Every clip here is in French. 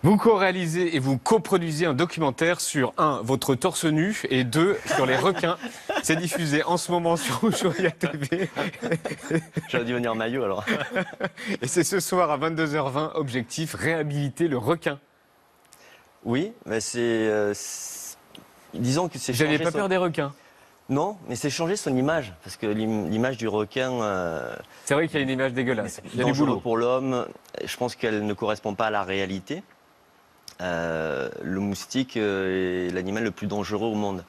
Vous co-réalisez et vous coproduisez un documentaire sur, un, votre torse nu et deux, sur les requins. C'est diffusé en ce moment sur Ushuaïa TV. J'aurais dû venir en maillot alors. Et c'est ce soir à 22h20, objectif, réhabiliter le requin. Oui, mais disons que c'est Vous n'aviez changer pas son- peur des requins? Non, mais c'est changer son image. Parce que l'image du requin, C'est vrai qu'il y a une image dégueulasse. Il y a du dangereux boulot. pour l'homme, je pense qu'elle ne correspond pas à la réalité. Le moustique est l'animal le plus dangereux au monde,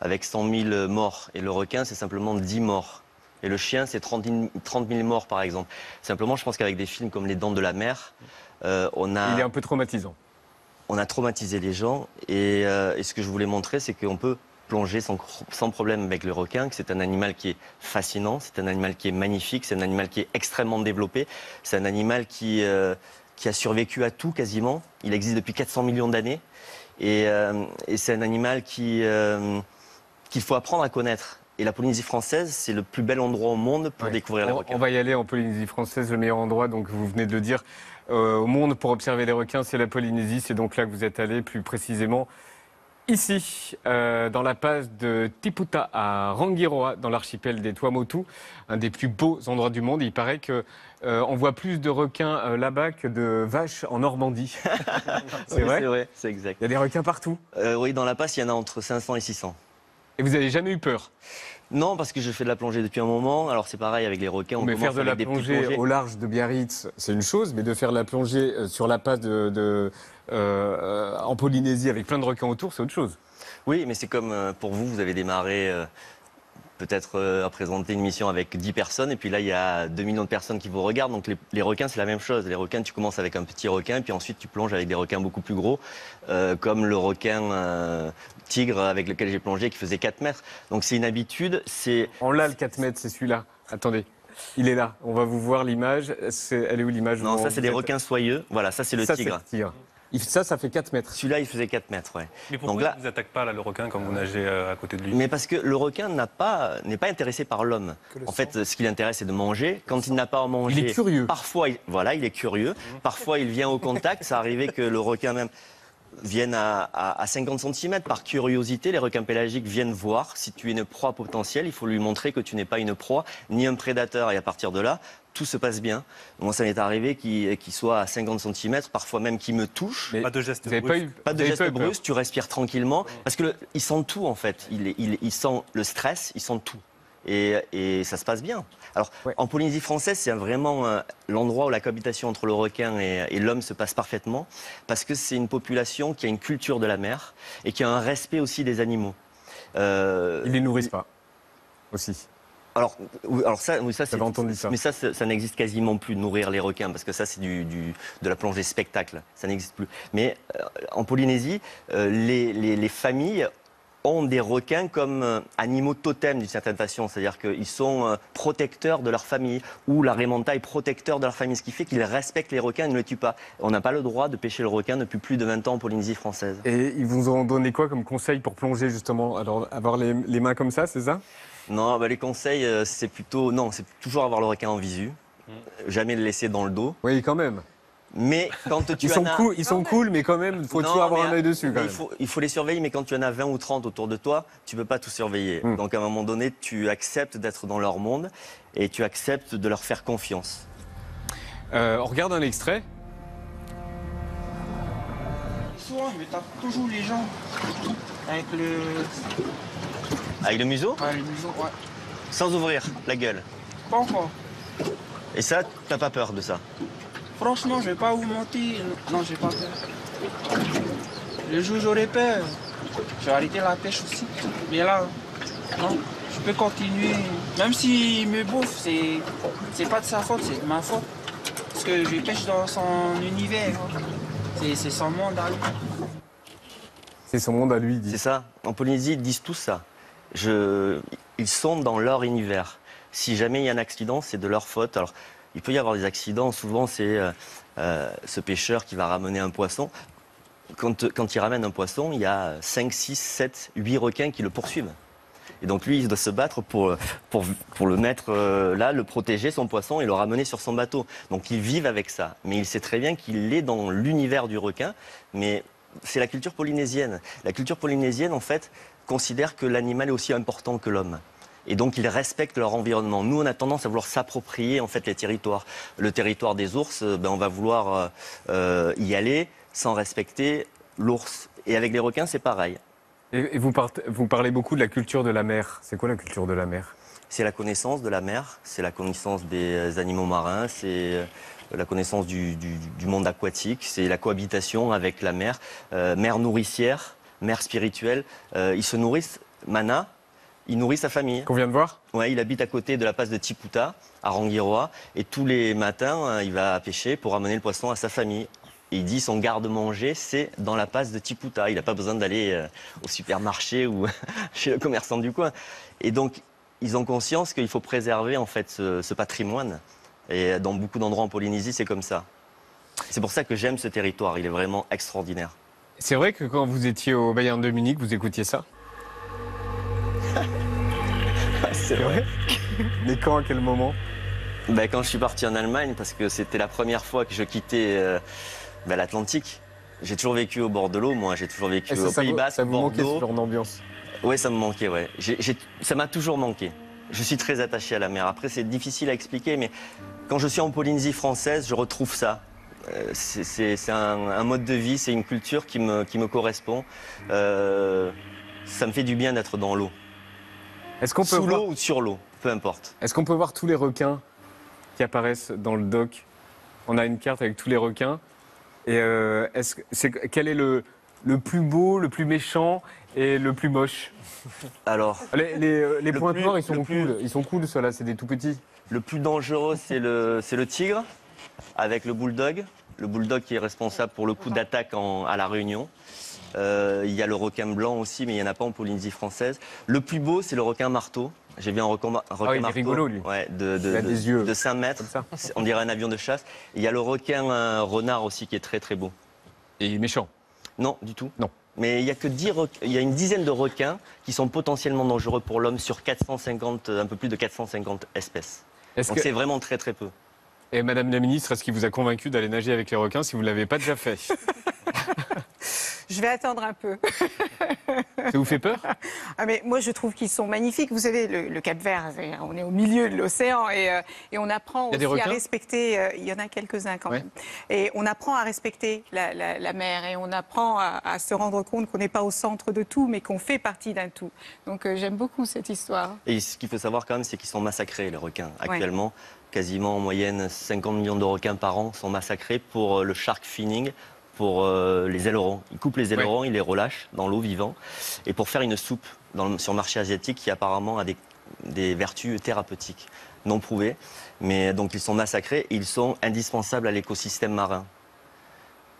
avec 100 000 morts. Et le requin, c'est simplement 10 morts. Et le chien, c'est 30 000 morts, par exemple. Simplement, je pense qu'avec des films comme Les Dents de la Mer, Il est on un peu traumatisant. a traumatisé les gens. Et ce que je voulais montrer, c'est qu'on peut plonger sans problème avec le requin, que c'est un animal qui est fascinant, c'est un animal qui est magnifique, c'est un animal qui est extrêmement développé, c'est un animal qui a survécu à tout quasiment. Il existe depuis 400 millions d'années. Et c'est un animal qu'il faut apprendre à connaître. Et la Polynésie française, c'est le plus bel endroit au monde pour Ouais. découvrir les requins. On va y aller en Polynésie française, le meilleur endroit, donc vous venez de le dire, au monde pour observer les requins, c'est la Polynésie. C'est donc là que vous êtes allé, plus précisément ici, dans la passe de Tiputa à Rangiroa, dans l'archipel des Tuamotu, un des plus beaux endroits du monde. Il paraît que on voit plus de requins là-bas que de vaches en Normandie. C'est Oui, vrai? c'est vrai, c'est exact. Il y a des requins partout. Oui, dans la passe, il y en a entre 500 et 600. Et vous n'avez jamais eu peur? Non, parce que je fais de la plongée depuis un moment. Alors c'est pareil avec les requins. On Mais commence faire de la avec des petites plongée plongées. au large de Biarritz, c'est une chose, mais de faire de la plongée sur la passe en Polynésie avec plein de requins autour, c'est autre chose. Oui, mais c'est comme pour vous, vous avez démarré peut-être à présenter une mission avec 10 personnes, et puis là, il y a 2 millions de personnes qui vous regardent. Donc les requins, c'est la même chose. Les requins, tu commences avec un petit requin, et puis ensuite, tu plonges avec des requins beaucoup plus gros, comme le requin tigre avec lequel j'ai plongé, qui faisait 4 mètres. Donc c'est une habitude. On l'a le 4 mètres, c'est celui-là. Attendez, il est là. On va vous voir l'image. Elle est où l'image? Non, où ça, vous c'est des êtes requins soyeux. Voilà, ça, c'est le Ça, tigre. c'est le tigre. Ça fait 4 mètres. Celui-là, il faisait 4 mètres, ouais. Mais pourquoi Donc là, il ne vous attaque pas, là, le requin, quand vous nagez à côté de lui? mais parce que le requin n'est pas intéressé par l'homme. En fait, ce qui l'intéresse, c'est de manger. Quand il n'a pas à manger, Il est curieux. Parfois, il est curieux. Parfois, il vient au contact. Ça arrivait que le requin même vienne à 50 cm par curiosité. Les requins pélagiques viennent voir si tu es une proie potentielle. Il faut lui montrer que tu n'es pas une proie ni un prédateur. Et à partir de là, tout se passe bien. Moi, ça m'est arrivé qu'il soit à 50 cm, parfois même qu'il me touche. Mais Pas de geste vous avez pas brusque. eu, Pas vous de avez geste eu peur. brusque, tu respires tranquillement. Parce que il sent tout, en fait. Il sent le stress, il sent tout. Et ça se passe bien. Alors, Ouais. en Polynésie française, c'est vraiment l'endroit où la cohabitation entre le requin et l'homme se passe parfaitement. Parce que c'est une population qui a une culture de la mer et qui a un respect aussi des animaux. Ils les nourrissent pas, aussi. Alors, ça, c'est. J'avais entendu ça. Mais ça n'existe quasiment plus de nourrir les requins, parce que ça, c'est de la plongée spectacle. Ça n'existe plus. Mais en Polynésie, les familles ont des requins comme animaux totems d'une certaine façon. C'est-à-dire qu'ils sont protecteurs de leur famille, ou la Raimanta est protecteur de leur famille, ce qui fait qu'ils respectent les requins et ne les tuent pas. On n'a pas le droit de pêcher le requin depuis plus de 20 ans en Polynésie française. Et ils vous ont donné quoi comme conseil pour plonger, justement? Alors, avoir les mains comme ça, c'est ça? Non, les conseils, c'est plutôt... Non, c'est toujours avoir le requin en visu. Jamais le laisser dans le dos. Oui, quand même. Mais quand tu Ils en sont as... cool, ils sont cool, mais quand même, il faut Non, toujours avoir mais, un œil dessus, quand mais même. il faut les surveiller, mais quand tu en as 20 ou 30 autour de toi, tu ne peux pas tout surveiller. Donc à un moment donné, tu acceptes d'être dans leur monde et tu acceptes de leur faire confiance. On regarde un extrait. Souvent, je tape toujours les gens avec Avec le museau, le museau. Ouais. sans ouvrir la gueule. Pas encore. Et ça, t'as pas peur de ça? Franchement, je vais pas vous mentir. Non, j'ai pas peur. Le jour où j'aurai peur, je vais arrêter la pêche aussi. Mais là, non, je peux continuer. Même s'il me bouffe, c'est pas de sa faute, c'est de ma faute. Parce que je pêche dans son univers. C'est son monde à lui. C'est son monde à lui, il C'est dit. ça. En Polynésie, ils disent tout ça. Ils sont dans leur univers. Si jamais il y a un accident, c'est de leur faute. Alors, il peut y avoir des accidents. Souvent, c'est ce pêcheur qui va ramener un poisson. Quand il ramène un poisson, il y a 5, 6, 7, 8 requins qui le poursuivent. Et donc lui, il doit se battre pour le mettre là, le protéger, son poisson, et le ramener sur son bateau. Donc ils vivent avec ça. Mais il sait très bien qu'il est dans l'univers du requin. Mais c'est la culture polynésienne. La culture polynésienne, en fait, considère que l'animal est aussi important que l'homme. Et donc ils respectent leur environnement. Nous, on a tendance à vouloir s'approprier en fait les territoires. Le territoire des ours, on va vouloir y aller sans respecter l'ours. Et avec les requins, c'est pareil. Et vous parlez beaucoup de la culture de la mer. C'est quoi la culture de la mer? C'est la connaissance de la mer, c'est la connaissance des animaux marins, c'est la connaissance du monde aquatique, c'est la cohabitation avec la mer, mer nourricière, mer spirituelle. Ils se nourrissent, Mana, il nourrit sa famille. Qu'on vient de voir? Ouais, il habite à côté de la passe de Tiputa, à Rangiroa, et tous les matins, il va pêcher pour amener le poisson à sa famille. Et il dit son garde-manger, c'est dans la passe de Tiputa. Il n'a pas besoin d'aller au supermarché ou chez le commerçant du coin. Et donc, ils ont conscience qu'il faut préserver en fait ce patrimoine. Et dans beaucoup d'endroits en Polynésie, c'est comme ça. C'est pour ça que j'aime ce territoire. Il est vraiment extraordinaire. C'est vrai que quand vous étiez au Bayern de Munich, vous écoutiez ça? C'est vrai. Mais quand, à quel moment? Quand je suis parti en Allemagne, parce que c'était la première fois que je quittais l'Atlantique. J'ai toujours vécu au bord de l'eau, moi. J'ai toujours vécu au Pays Basque, ça vous manquait ce Bordeaux. genre d'ambiance? Oui, ça me manquait, ouais. Ça m'a toujours manqué. Je suis très attaché à la mer. Après, c'est difficile à expliquer, mais quand je suis en Polynésie française, je retrouve ça. C'est un mode de vie, c'est une culture qui me correspond. Ça me fait du bien d'être dans l'eau. Est-ce qu'on peut Sous voir... l'eau ou sur l'eau, peu importe. Est-ce qu'on peut voir tous les requins qui apparaissent dans le doc? On a une carte avec tous les requins. Et quel est le plus beau, le plus méchant et le plus moche? Alors, Les pointes plus- noires, ils sont le plus- cool. Ils sont cool, ceux-là, c'est des tout petits. le plus dangereux, c'est le tigre, avec le bulldog. Le bulldog qui est responsable pour le coup d'attaque à La Réunion. Il y a le requin blanc aussi, mais il n'y en a pas en Polynésie française. Le plus beau, c'est le requin marteau. J'ai vu un requin il est marteau. rigolo, lui. Ouais, Il a des yeux de 5 mètres. comme On dirait un avion de chasse. Il y a le requin renard aussi qui est très très beau. Et méchant. Non, du tout. Non. Mais il y a que il y a une dizaine de requins qui sont potentiellement dangereux pour l'homme sur 450, un peu plus de 450 espèces. Donc c'est vraiment très très peu. Et Madame la Ministre, est-ce qui vous a convaincu d'aller nager avec les requins si vous ne l'avez pas déjà fait? Je vais attendre un peu. Ça vous fait peur? Ah mais moi je trouve qu'ils sont magnifiques. Vous savez, le Cap-Vert, on est au milieu de l'océan et on apprend Il y a des aussi à requins respecter. Il y en a quelques-uns quand même. Et on apprend à respecter la mer et on apprend à se rendre compte qu'on n'est pas au centre de tout, mais qu'on fait partie d'un tout. Donc j'aime beaucoup cette histoire. Et ce qu'il faut savoir quand même, c'est qu'ils sont massacrés, les requins. Actuellement, quasiment en moyenne 50 millions de requins par an sont massacrés pour le shark finning, pour les ailerons. Ils coupent les ailerons, ils les relâchent dans l'eau vivant. Et pour faire une soupe sur le marché asiatique qui apparemment a des vertus thérapeutiques non prouvées. Mais donc ils sont massacrés et ils sont indispensables à l'écosystème marin.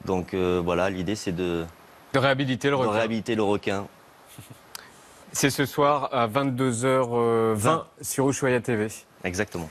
Donc voilà, l'idée c'est de réhabiliter le requin. réhabiliter le requin. C'est ce soir à 22h20 sur Ushuaïa TV. Exactement.